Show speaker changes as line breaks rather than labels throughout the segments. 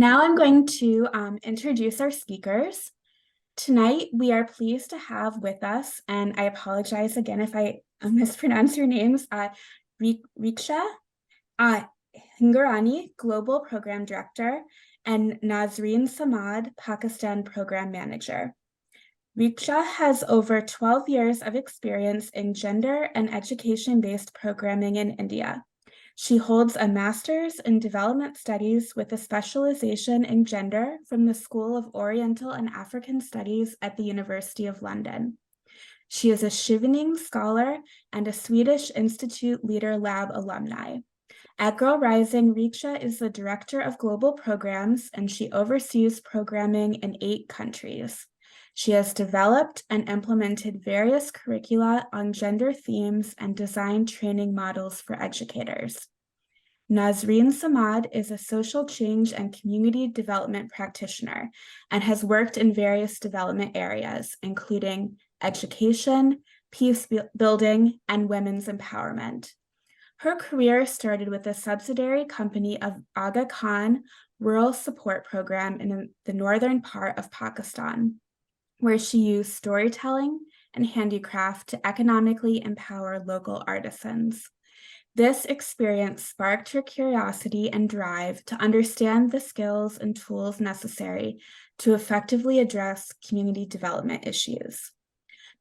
Now I'm going to introduce our speakers. Tonight, we are pleased to have with us, and I apologize again if I mispronounce your names, Richa Hingorani, Global Program Director, and Nasreen Samad, Pakistan Program Manager. Richa has over 12 years of experience in gender and education-based programming in India. She holds a master's in development studies with a specialization in gender from the School of Oriental and African Studies at the University of London. She is a Chevening Scholar and a Swedish Institute Leader Lab alumni. At Girl Rising, Richa is the Director of Global Programs, and she oversees programming in 8 countries. She has developed and implemented various curricula on gender themes and designed training models for educators. Nasreen Samad is a social change and community development practitioner and has worked in various development areas, including education, peace building, and women's empowerment. Her career started with a subsidiary company of Aga Khan Rural Support Program in the northern part of Pakistan, where she used storytelling and handicraft to economically empower local artisans. This experience sparked her curiosity and drive to understand the skills and tools necessary to effectively address community development issues.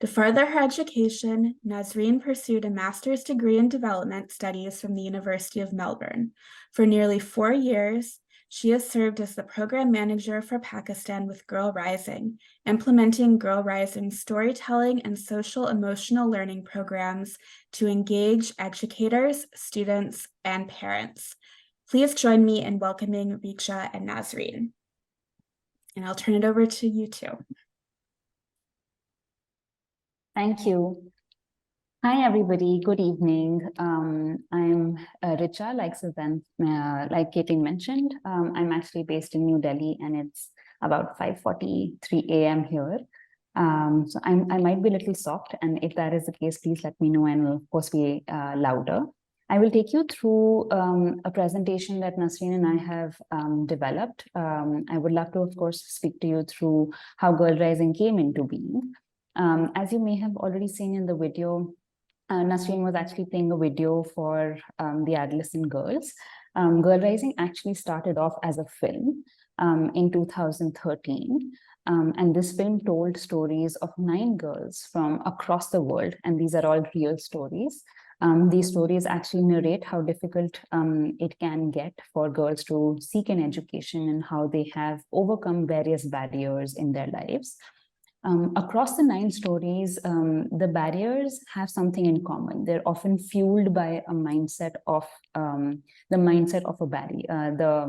To further her education, Nasreen pursued a master's degree in development studies from the University of Melbourne. For nearly 4 years, she has served as the program manager for Pakistan with Girl Rising, implementing Girl Rising's storytelling and social emotional learning programs to engage educators, students, and parents. Please join me in welcoming Richa and Nasreen. And I'll turn it over to you two.
Thank you. Hi, everybody. Good evening. I'm Richa, like Caitlin mentioned. I'm actually based in New Delhi, and it's about 5:43 a.m. here. So I might be a little soft, and if that is the case, please let me know, and will of course be louder. I will take you through a presentation that Nasreen and I have developed. I would love to, of course, speak to you through how Girl Rising came into being. As you may have already seen in the video, Nasreen was actually playing a video for the adolescent girls. Girl Rising actually started off as a film in 2013. And this film told stories of 9 girls from across the world, and these are all real stories. These stories actually narrate how difficult it can get for girls to seek an education and how they have overcome various barriers in their lives. Across the 9 stories, the barriers have something in common. They're often fueled by a mindset of the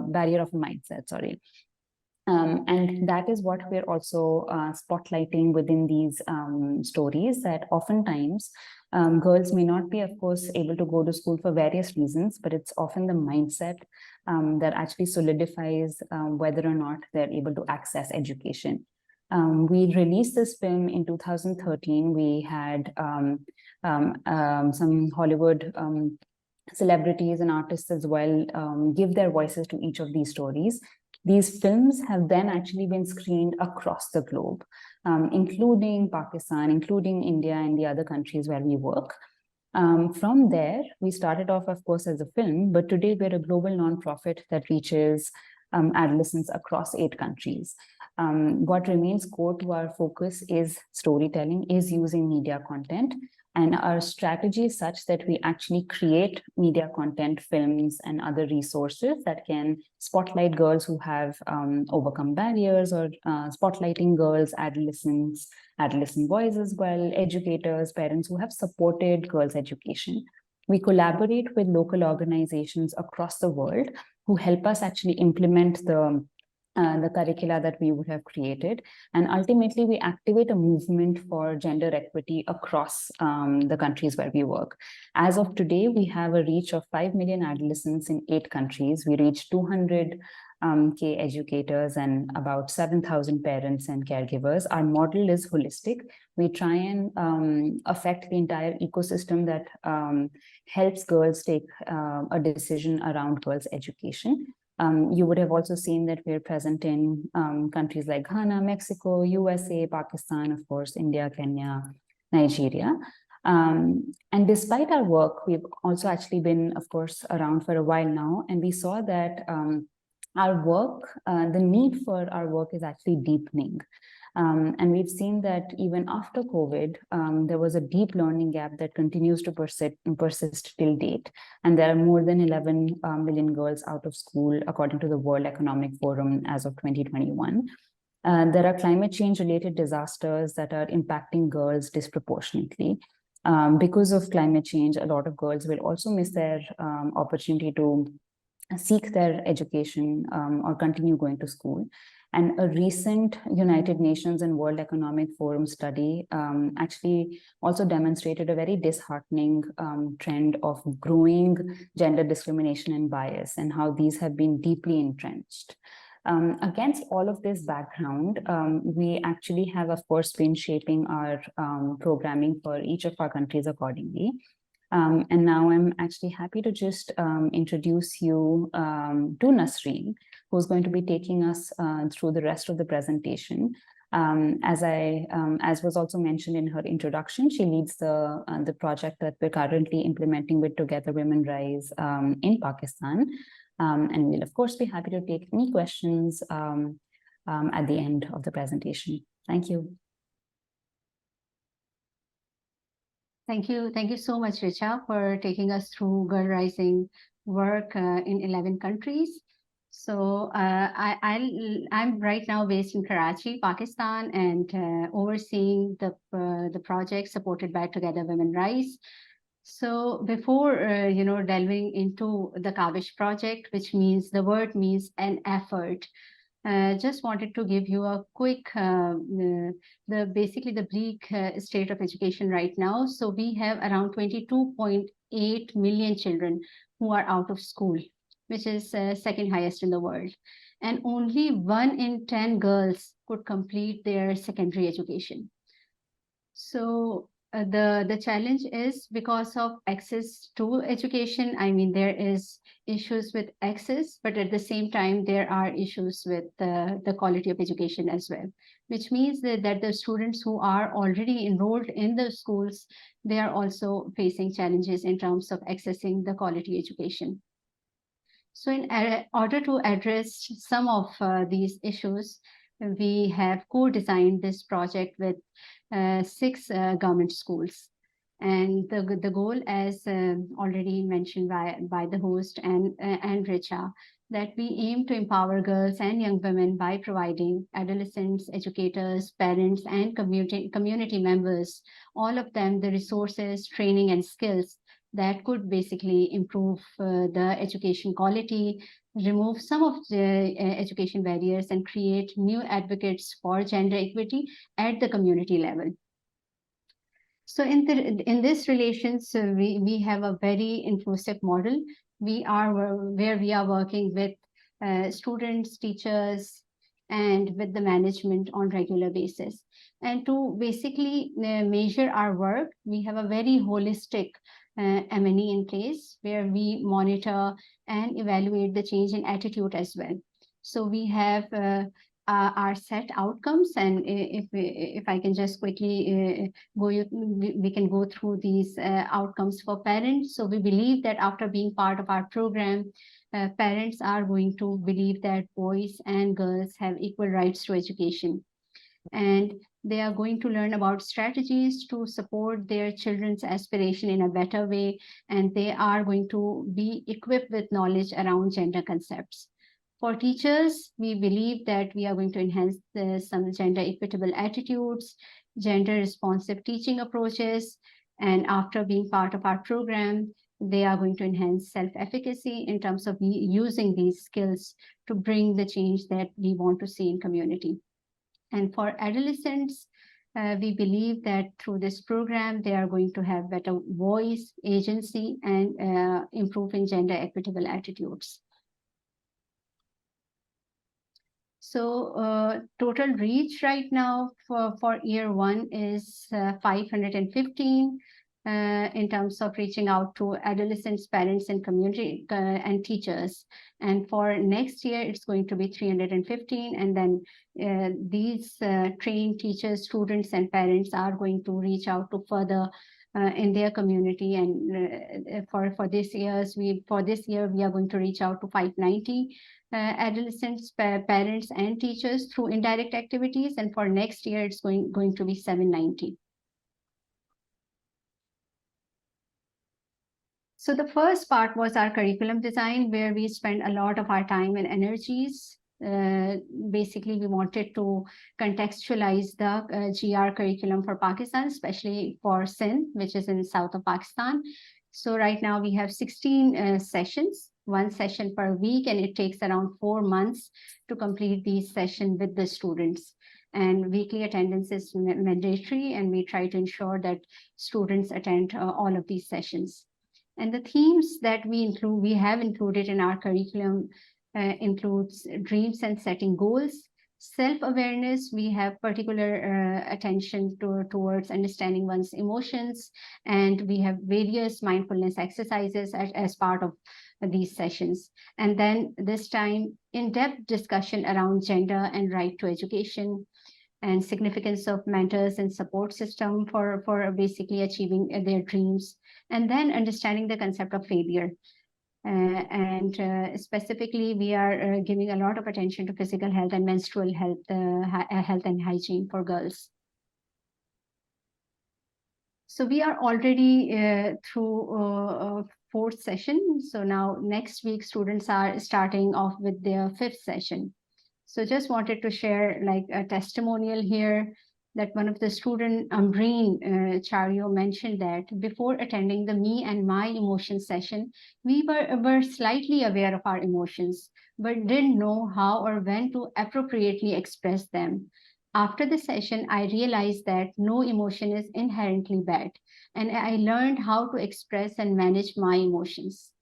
barrier of a mindset, sorry. And that is what we're also spotlighting within these stories, that oftentimes girls may not be, of course, able to go to school for various reasons, but it's often the mindset that actually solidifies whether or not they're able to access education. We released this film in 2013. We had some Hollywood celebrities and artists as well give their voices to each of these stories. These films have then actually been screened across the globe, including Pakistan, including India and the other countries where we work. From there, we started off, of course, as a film, but today we're a global nonprofit that reaches adolescents across 8 countries. What remains core to our focus is storytelling, is using media content. And our strategy is such that we actually create media content, films, and other resources that can spotlight girls who have overcome barriers, or spotlighting girls, adolescents, adolescent boys as well, educators, parents who have supported girls' education. We collaborate with local organizations across the world who help us actually implement the curricula that we would have created. And ultimately, we activate a movement for gender equity across the countries where we work. As of today, we have a reach of 5 million adolescents in 8 countries. We reach 200K educators and about 7,000 parents and caregivers. Our model is holistic. We try and affect the entire ecosystem that helps girls take a decision around girls' education. You would have also seen that we're present in countries like Ghana, Mexico, USA, Pakistan, of course, India, Kenya, Nigeria. And despite our work, we've also actually been, of course, around for a while now, and we saw that our work, the need for our work is actually deepening. And we've seen that even after COVID, there was a deep learning gap that continues to persist till date. And there are more than 11 million girls out of school, according to the World Economic Forum as of 2021. There are climate change related disasters that are impacting girls disproportionately. Because of climate change, a lot of girls will also miss their opportunity to seek their education or continue going to school. And a recent United Nations and World Economic Forum study actually also demonstrated a very disheartening trend of growing gender discrimination and bias, and how these have been deeply entrenched. Against all of this background, we actually have, of course, been shaping our programming for each of our countries accordingly. And now I'm actually happy to just introduce you to Nasreen, who's going to be taking us through the rest of the presentation. As was also mentioned in her introduction, she leads the project that we're currently implementing with Together Women Rise in Pakistan. And we'll, of course, be happy to take any questions at the end of the presentation. Thank you.
Thank you. Thank you so much, Richa, for taking us through Girl Rising work in 11 countries. So I'm right now based in Karachi, Pakistan, and overseeing the project supported by Together Women Rise. So before delving into the Kavish project, which means the word means an effort, just wanted to give you a quick, basically the bleak state of education right now. So we have around 22.8 million children who are out of school, which is second highest in the world. And only 1 in 10 girls could complete their secondary education. So the challenge is because of access to education. I mean, there is issues with access, but at the same time, there are issues with the quality of education as well, which means that the students who are already enrolled in the schools, they are also facing challenges in terms of accessing the quality education. So in order to address some of these issues, we have co-designed this project with 6 government schools. And the goal, as already mentioned by the host and Richa, that we aim to empower girls and young women by providing adolescents, educators, parents, and community members, all of them the resources, training, and skills that could basically improve the education quality, remove some of the education barriers, and create new advocates for gender equity at the community level. So in this relations, we have a very inclusive model. We are where we are working with students, teachers, and with the management on regular basis. And to basically measure our work, we have a very holistic M&E in place where we monitor and evaluate the change in attitude as well. So we have our set outcomes, and if I can just quickly we can go through these outcomes for parents. So we believe that after being part of our program, parents are going to believe that boys and girls have equal rights to education, and they are going to learn about strategies to support their children's aspiration in a better way, and they are going to be equipped with knowledge around gender concepts. For teachers, we believe that we are going to enhance some gender equitable attitudes, gender responsive teaching approaches, and after being part of our program, they are going to enhance self-efficacy in terms of using these skills to bring the change that we want to see in community. And for adolescents, we believe that through this program, they are going to have better voice, agency, and improve in gender equitable attitudes. So total reach right now for year 1 is 515. in terms of reaching out to adolescents, parents, and community and teachers. And for next year, it's going to be 315. And then these trained teachers, students, and parents are going to reach out to further in their community. And for this year, we are going to reach out to 590 adolescents, parents, and teachers through indirect activities. And for next year, it's going to be 790. So the first part was our curriculum design, where we spent a lot of our time and energies. Basically, we wanted to contextualize the GR curriculum for Pakistan, especially for Sindh, which is in south of Pakistan. So right now we have 16 sessions, one session per week, and it takes around 4 months to complete these sessions with the students. And weekly attendance is mandatory, and we try to ensure that students attend all of these sessions. And the themes that we have included in our curriculum includes dreams and setting goals, self-awareness. We have particular attention towards understanding one's emotions, and we have various mindfulness exercises as part of these sessions. And then this time, in-depth discussion around gender and right to education, and significance of mentors and support system for basically achieving their dreams, and then understanding the concept of failure. Specifically, we are giving a lot of attention to physical health and menstrual health, health and hygiene for girls. So we are already through fourth session. So now next week, students are starting off with their fifth session. So just wanted to share like a testimonial here that one of the student, Ambreen Chario, mentioned that before attending the Me and My Emotions session, we were slightly aware of our emotions, but didn't know how or when to appropriately express them. After the session, I realized that no emotion is inherently bad, and I learned how to express and manage my emotions.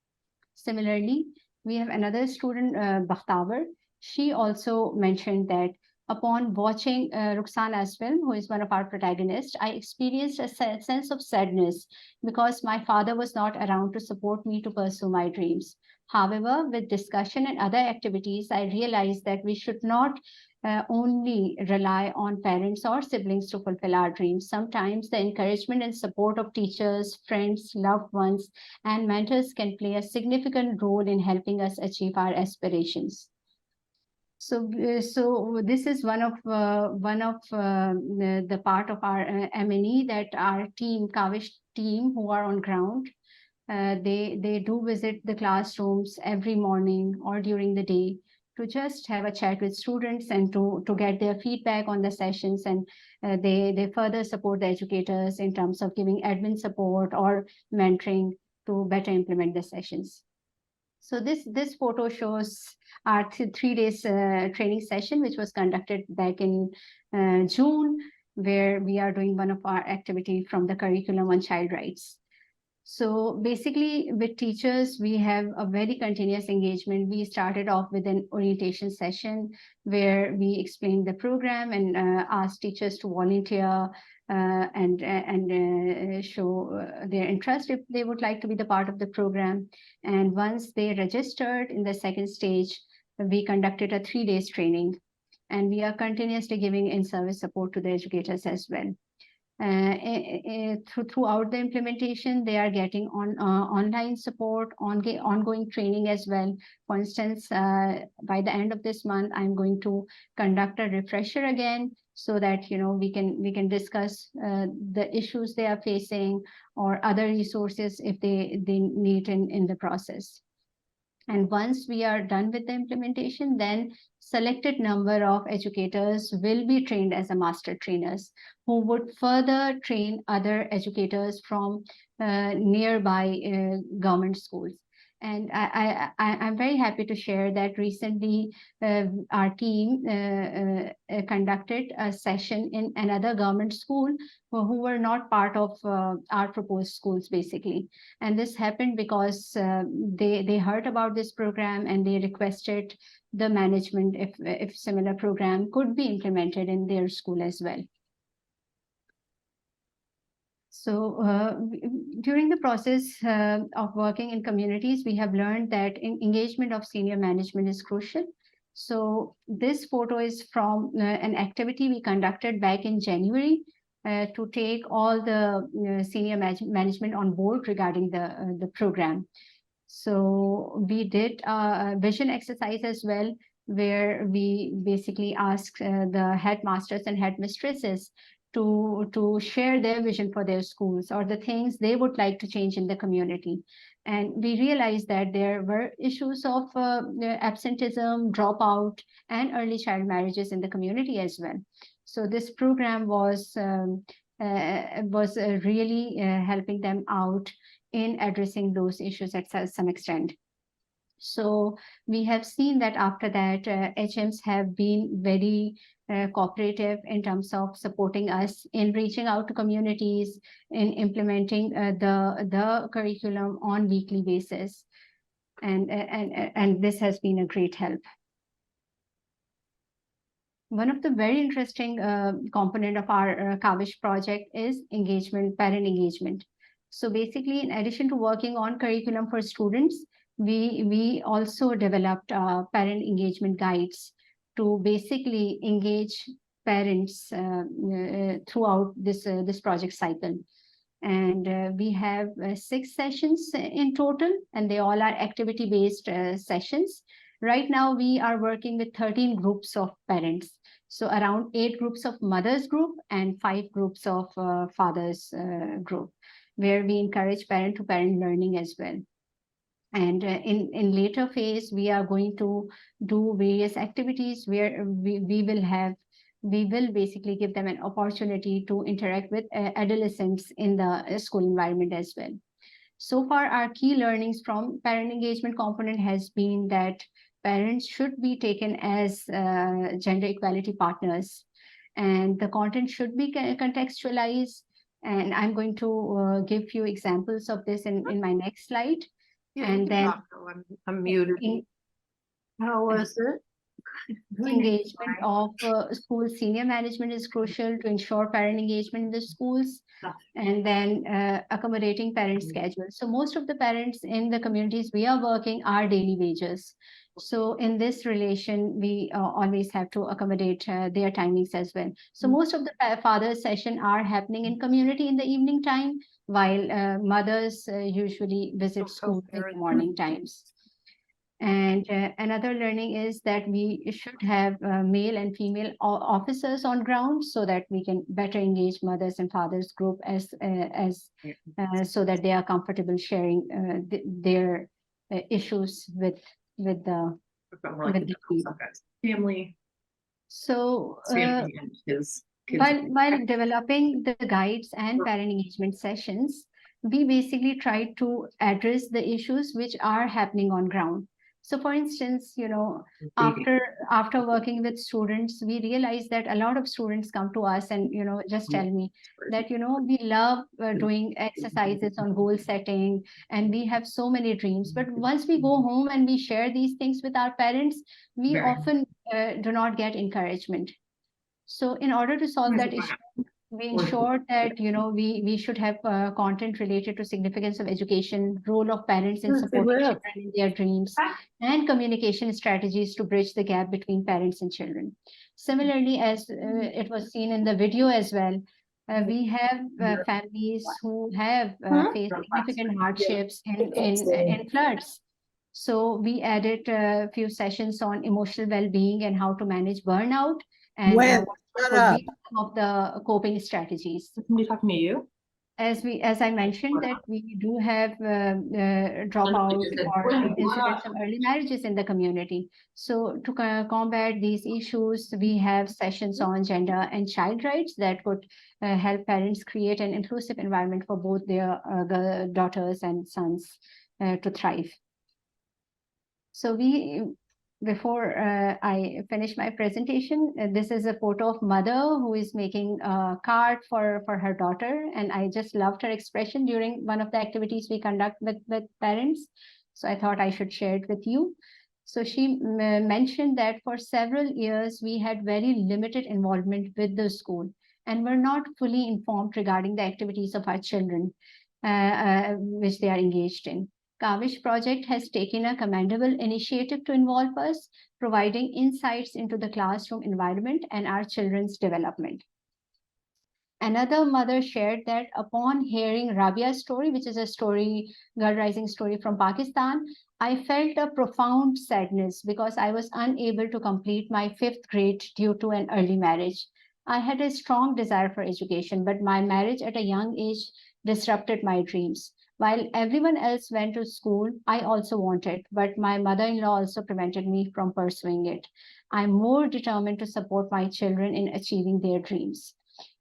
Similarly, we have another student, Bakhtavar. She also mentioned that upon watching Ruxana's film, who is one of our protagonists, I experienced a sense of sadness because my father was not around to support me to pursue my dreams. However, with discussion and other activities, I realized that we should not only rely on parents or siblings to fulfill our dreams. Sometimes the encouragement and support of teachers, friends, loved ones, and mentors can play a significant role in helping us achieve our aspirations. So this is one of the part of our M&E that our team, Kavish team, who are on ground, they do visit the classrooms every morning or during the day to just have a chat with students and to get their feedback on the sessions. And they further support the educators in terms of giving admin support or mentoring to better implement the sessions. So this photo shows our 3 days training session, which was conducted back in June, where we are doing one of our activity from the curriculum on child rights. So basically with teachers, we have a very continuous engagement. We started off with an orientation session where we explained the program and asked teachers to volunteer and show their interest if they would like to be the part of the program. And once they registered in the second stage, we conducted a 3 days training, and we are continuously giving in-service support to the educators as well. Throughout the implementation, they are getting online support, ongoing training as well. For instance, by the end of this month, I'm going to conduct a refresher again, so that we can discuss the issues they are facing or other resources if they need in the process. And once we are done with the implementation, then selected number of educators will be trained as a master trainers who would further train other educators from nearby government schools. And I'm very happy to share that recently our team conducted a session in another government school who were not part of our proposed schools, basically. And this happened because they heard about this program and they requested the management if similar program could be implemented in their school as well. So during the process of working in communities, we have learned that engagement of senior management is crucial. So this photo is from an activity we conducted back in January to take all the senior management on board regarding the program. So we did a vision exercise as well, where we basically asked the headmasters and headmistresses to share their vision for their schools or the things they would like to change in the community. And we realized that there were issues of absenteeism, dropout, and early child marriages in the community as well. So this program was really helping them out in addressing those issues at some extent. So we have seen that after that, HMs have been very cooperative in terms of supporting us in reaching out to communities, in implementing the curriculum on weekly basis. And this has been a great help. One of the very interesting component of our Kavish project is engagement, parent engagement. So basically, in addition to working on curriculum for students, we also developed parent engagement guides to basically engage parents throughout this project cycle. And we have 6 sessions in total, and they all are activity-based sessions. Right now, we are working with 13 groups of parents. So around 8 groups of mothers group and 5 groups of fathers group, where we encourage parent-to-parent learning as well. And in later phase, we are going to do various activities where we will basically give them an opportunity to interact with adolescents in the school environment as well. So far, our key learnings from parent engagement component has been that parents should be taken as gender equality partners, and the content should be contextualized. And I'm going to give few examples of this in my next slide.
Yeah,
And then
I'm muted. How was it?
Engagement of school senior management is crucial to ensure parent engagement in the schools, and then accommodating parent schedules. So most of the parents in the communities we are working are daily wages. So in this relation, we always have to accommodate their timings as well. So most of the fathers session are happening in community in the evening time, while mothers usually visit school in the morning times. And another learning is that we should have male and female officers on ground so that we can better engage mothers and fathers group as so that they are comfortable sharing their issues with the
family.
So while developing the guides and parent engagement sessions, we basically try to address the issues which are happening on ground. So for instance, after working with students, we realized that a lot of students come to us and, just tell me that, we love doing exercises on goal setting and we have so many dreams. But once we go home and we share these things with our parents, we often do not get encouragement. So in order to solve that issue, we ensured that, we should have content related to significance of education, role of parents in supporting children in their dreams, and communication strategies to bridge the gap between parents and children. Similarly, as it was seen in the video as well, we have families who have faced significant hardships in floods. So we added a few sessions on emotional well-being and how to manage burnout, and some of the coping strategies.
Somebody talking to you?
As I mentioned, that we do have dropout or incidents of early marriages in the community. So to combat these issues, we have sessions on gender and child rights that could help parents create an inclusive environment for both their daughters and sons to thrive. So before I finish my presentation, this is a photo of mother who is making a card for her daughter. And I just loved her expression during one of the activities we conduct with parents. So I thought I should share it with you. So she mentioned that for several years, we had very limited involvement with the school. and were not fully informed regarding the activities of our children, which they are engaged in. Kavish project has taken a commendable initiative to involve us, providing insights into the classroom environment and our children's development. Another mother shared that upon hearing Rabia's story, which is a story, girl rising story from Pakistan, I felt a profound sadness because I was unable to complete my 5th grade due to an early marriage. I had a strong desire for education, but my marriage at a young age disrupted my dreams. While everyone else went to school, I also wanted, but my mother-in-law also prevented me from pursuing it. I'm more determined to support my children in achieving their dreams.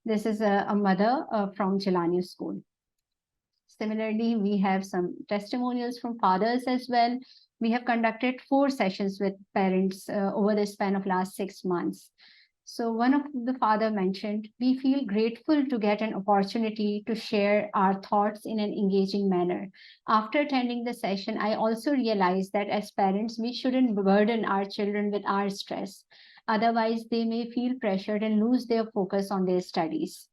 This is a mother from Jelani School. Similarly, we have some testimonials from fathers as well. We have conducted 4 sessions with parents over the span of last 6 months. So one of the father mentioned, we feel grateful to get an opportunity to share our thoughts in an engaging manner. After attending the session, I also realized that as parents, we shouldn't burden our children with our stress. Otherwise, they may feel pressured and lose their focus on their studies.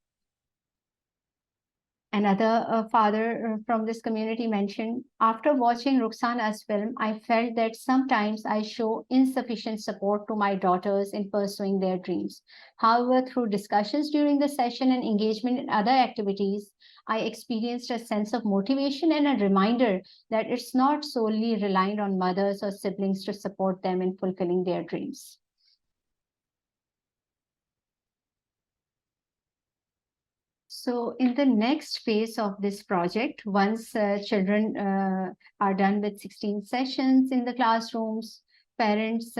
Another father from this community mentioned, after watching Ruxana's film, I felt that sometimes I show insufficient support to my daughters in pursuing their dreams. However, through discussions during the session and engagement in other activities, I experienced a sense of motivation and a reminder that it's not solely reliant on mothers or siblings to support them in fulfilling their dreams. So in the next phase of this project, once children are done with 16 sessions in the classrooms, parents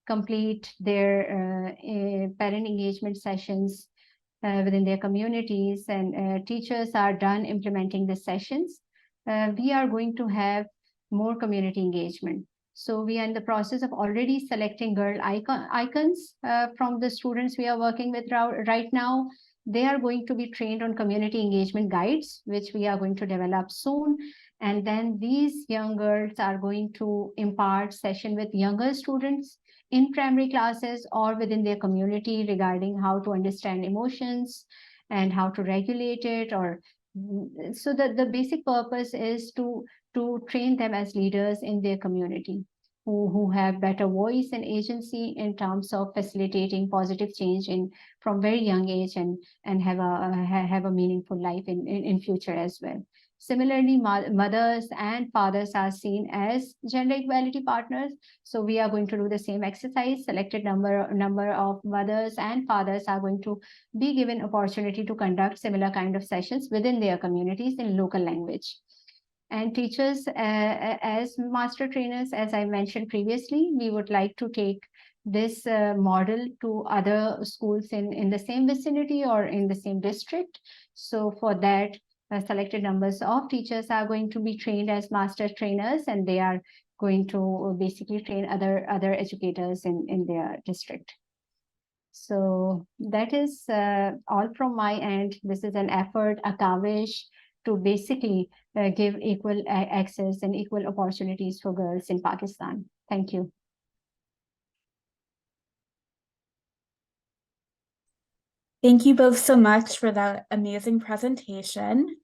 complete their parent engagement sessions within their communities, and teachers are done implementing the sessions, we are going to have more community engagement. So we are in the process of already selecting girl icons from the students we are working with right now. They are going to be trained on community engagement guides, which we are going to develop soon. And then these young girls are going to impart session with younger students in primary classes or within their community regarding how to understand emotions and how to regulate it. Or so the basic purpose is to train them as leaders in their community, who have better voice and agency in terms of facilitating positive change from very young age, and have a meaningful life in future as well. Similarly, mothers and fathers are seen as gender equality partners. So we are going to do the same exercise. Selected number of mothers and fathers are going to be given opportunity to conduct similar kind of sessions within their communities in local language. And teachers, as master trainers, as I mentioned previously, we would like to take this model to other schools in the same vicinity or in the same district. So for that, selected numbers of teachers are going to be trained as master trainers, and they are going to basically train other educators in their district. So that is all from my end. This is an effort, a Kavish, to basically give equal access and equal opportunities for girls in Pakistan. Thank you.
Thank you both so much for that amazing presentation.